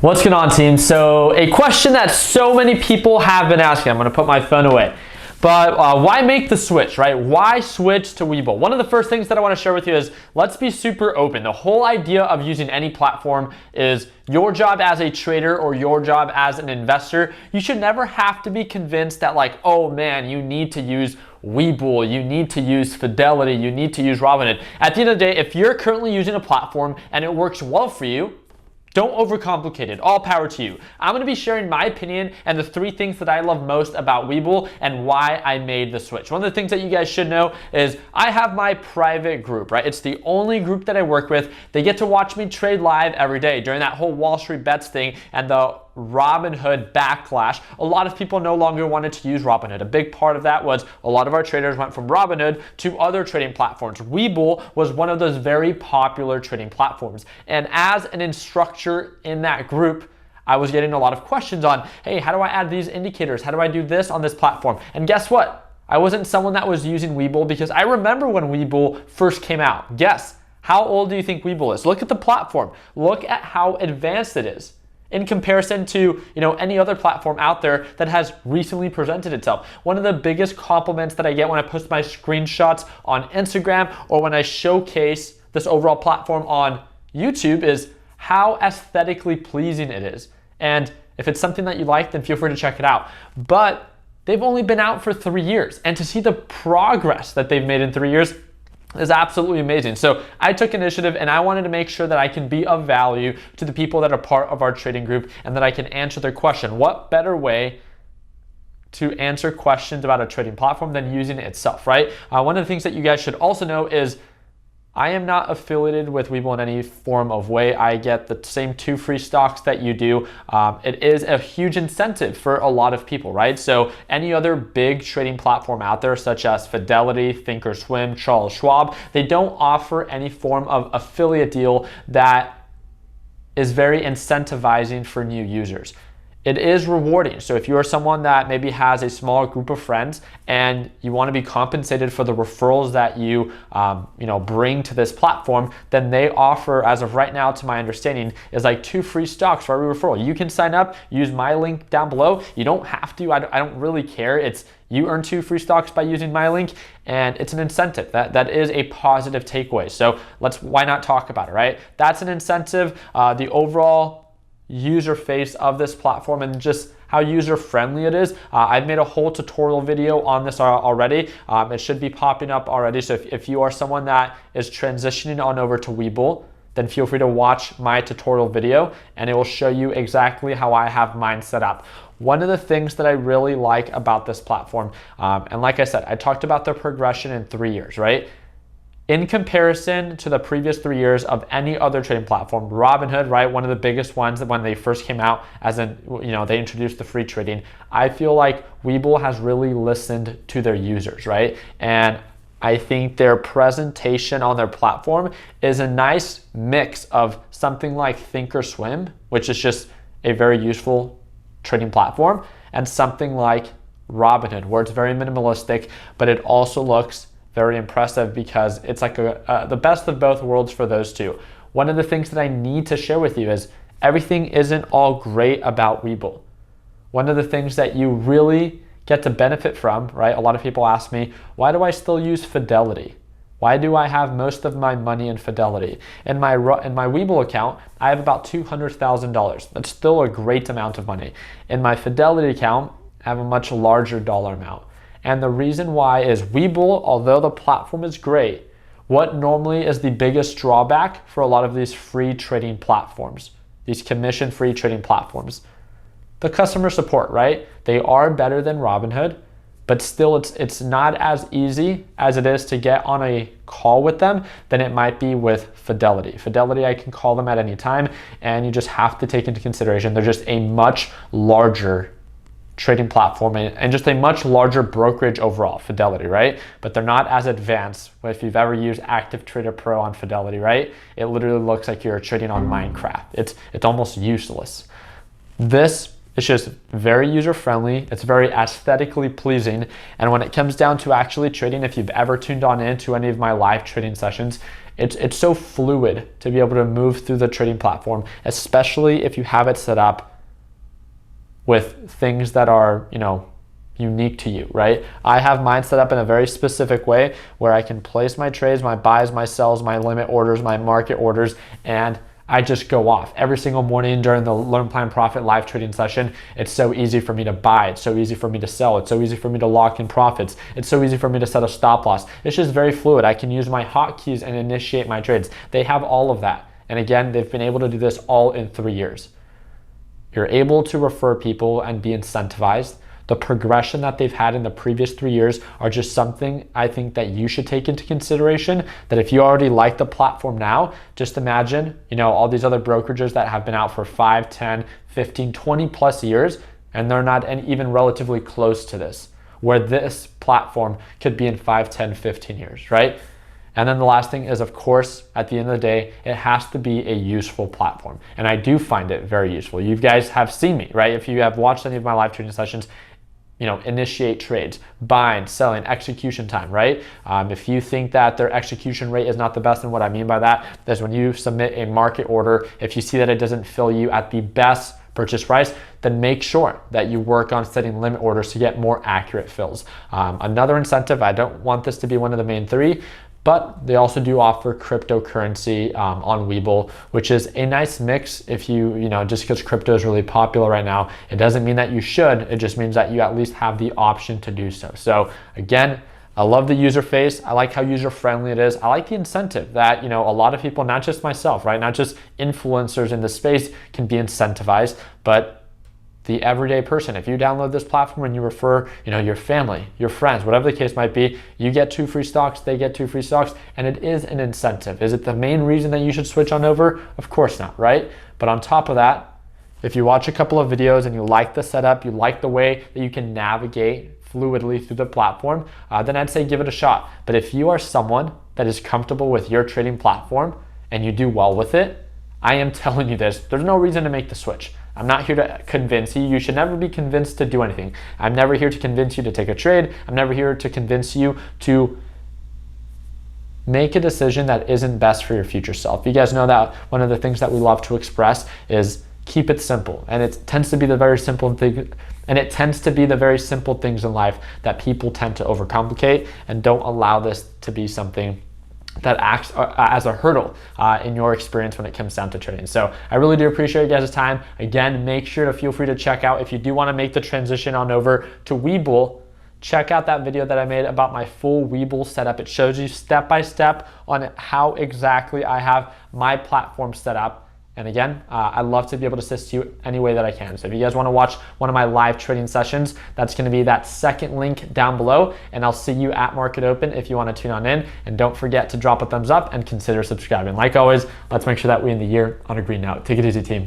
What's going on, team? So a question that so many people have been asking, I'm going to put my phone away, but why make the switch, right? Why switch to Webull? One of the first things that I want to share with you is let's be super open. The whole idea of using any platform is your job as a trader or your job as an investor. You should never have to be convinced that like, oh man, you need to use Webull, you need to use Fidelity, you need to use Robinhood. At the end of the day, if you're currently using a platform and it works well for you, don't overcomplicate it. All power to you. I'm going to be sharing my opinion and the 3 things that I love most about Webull and why I made the switch. One of the things that you guys should know is I have my private group, right? It's the only group that I work with. They get to watch me trade live every day during that whole Wall Street bets thing and the Robinhood backlash. A lot of people no longer wanted to use Robinhood. A big part of that was a lot of our traders went from Robinhood to other trading platforms. Webull was one of those very popular trading platforms. And as an instructor in that group, I was getting a lot of questions on, hey, how do I add these indicators? How do I do this on this platform? And guess what? I wasn't someone that was using Webull because I remember when Webull first came out. Guess, how old do you think Webull is? Look at the platform. Look at how advanced it is in comparison to any other platform out there that has recently presented itself. One of the biggest compliments that I get when I post my screenshots on Instagram or when I showcase this overall platform on YouTube is how aesthetically pleasing it is. And if it's something that you like, then feel free to check it out. But they've only been out for 3 years, and to see the progress that they've made in 3 years is absolutely amazing. So I took initiative and I wanted to make sure that I can be of value to the people that are part of our trading group and that I can answer their question. What better way to answer questions about a trading platform than using it itself, right? One of the things that you guys should also know is I am not affiliated with Webull in any form of way. I get the same 2 free stocks that you do. It is a huge incentive for a lot of people, right? So any other big trading platform out there, such as Fidelity, Thinkorswim, Charles Schwab, they don't offer any form of affiliate deal that is very incentivizing for new users. It is rewarding. So if you are someone that maybe has a small group of friends and you want to be compensated for the referrals that you bring to this platform, then they offer, as of right now, to my understanding, is like 2 free stocks for every referral. You can sign up, use my link down below. You don't have to. I don't really care. It's you earn 2 free stocks by using my link, and it's an incentive. That is a positive takeaway. So why not talk about it, right? That's an incentive. The overall user face of this platform and just how user friendly it is. I've made a whole tutorial video on this already. It should be popping up already. So if you are someone that is transitioning on over to Webull, then feel free to watch my tutorial video and it will show you exactly how I have mine set up. One of the things that I really like about this platform, and like I said, I talked about the progression in 3 years, right? In comparison to the previous 3 years of any other trading platform, Robinhood, right, one of the biggest ones when they first came out, as in, they introduced the free trading, I feel like Webull has really listened to their users, right? And I think their presentation on their platform is a nice mix of something like Thinkorswim, which is just a very useful trading platform, and something like Robinhood, where it's very minimalistic, but it also looks very impressive because it's like the best of both worlds for those two. One of the things that I need to share with you is everything isn't all great about Webull. One of the things that you really get to benefit from, right? A lot of people ask me, why do I still use Fidelity? Why do I have most of my money in Fidelity? In my Webull account, I have about $200,000. That's still a great amount of money. In my Fidelity account, I have a much larger dollar amount. And the reason why is Webull, although the platform is great, what normally is the biggest drawback for a lot of these free trading platforms, these commission-free trading platforms? The customer support, right? They are better than Robinhood, but still it's not as easy as it is to get on a call with them than it might be with Fidelity. Fidelity, I can call them at any time, and you just have to take into consideration they're just a much larger trading platform and just a much larger brokerage overall, Fidelity, right? But they're not as advanced. If you've ever used Active Trader Pro on Fidelity, right? It literally looks like you're trading on Minecraft. It's almost useless. This It's just very user-friendly. It's very aesthetically pleasing. And when it comes down to actually trading, if you've ever tuned on into any of my live trading sessions, it's so fluid to be able to move through the trading platform, especially if you have it set up with things that are, unique to you, right? I have mine set up in a very specific way where I can place my trades, my buys, my sells, my limit orders, my market orders, and I just go off every single morning during the Learn Plan Profit live trading session. It's so easy for me to buy. It's so easy for me to sell. It's so easy for me to lock in profits. It's so easy for me to set a stop loss. It's just very fluid. I can use my hotkeys and initiate my trades. They have all of that. And again, they've been able to do this all in 3 years. You're able to refer people and be incentivized. The progression that they've had in the previous 3 years are just something I think that you should take into consideration, that if you already like the platform now, just imagine, all these other brokerages that have been out for 5, 10, 15, 20 plus years, and they're not even relatively close to this, where this platform could be in 5, 10, 15 years, right? And then the last thing is, of course, at the end of the day, it has to be a useful platform. And I do find it very useful. You guys have seen me, right? If you have watched any of my live trading sessions, initiate trades, buying, selling, execution time, right? If you think that their execution rate is not the best, and what I mean by that is when you submit a market order, if you see that it doesn't fill you at the best purchase price, then make sure that you work on setting limit orders to get more accurate fills. Another incentive, I don't want this to be one of the main 3, but they also do offer cryptocurrency on Webull, which is a nice mix. If just because crypto is really popular right now, it doesn't mean that you should. It just means that you at least have the option to do so. So again, I love the user face. I like how user-friendly it is. I like the incentive that, a lot of people, not just myself, right? Not just influencers in the space can be incentivized, but the everyday person. If you download this platform and you refer, your family, your friends, whatever the case might be, you get 2 free stocks, they get 2 free stocks, and it is an incentive. Is it the main reason that you should switch on over? Of course not, right? But on top of that, if you watch a couple of videos and you like the setup, you like the way that you can navigate fluidly through the platform, then I'd say give it a shot. But if you are someone that is comfortable with your trading platform and you do well with it, I am telling you this, there's no reason to make the switch. I'm not here to convince you. You should never be convinced to do anything. I'm never here to convince you to take a trade. I'm never here to convince you to make a decision that isn't best for your future self. You guys know that one of the things that we love to express is keep it simple. And it tends to be the very simple thing. And it tends to be the very simple things in life that people tend to overcomplicate, and don't allow this to be something that acts as a hurdle in your experience when it comes down to trading. So I really do appreciate you guys' time. Again, make sure to feel free to check out, if you do want to make the transition on over to Webull, check out that video that I made about my full Webull setup. It shows you step by step on how exactly I have my platform set up. And again, I'd love to be able to assist you any way that I can. So if you guys want to watch one of my live trading sessions, that's going to be that second link down below. And I'll see you at Market Open if you want to tune on in. And don't forget to drop a thumbs up and consider subscribing. Like always, let's make sure that we end the year on a green note. Take it easy, team.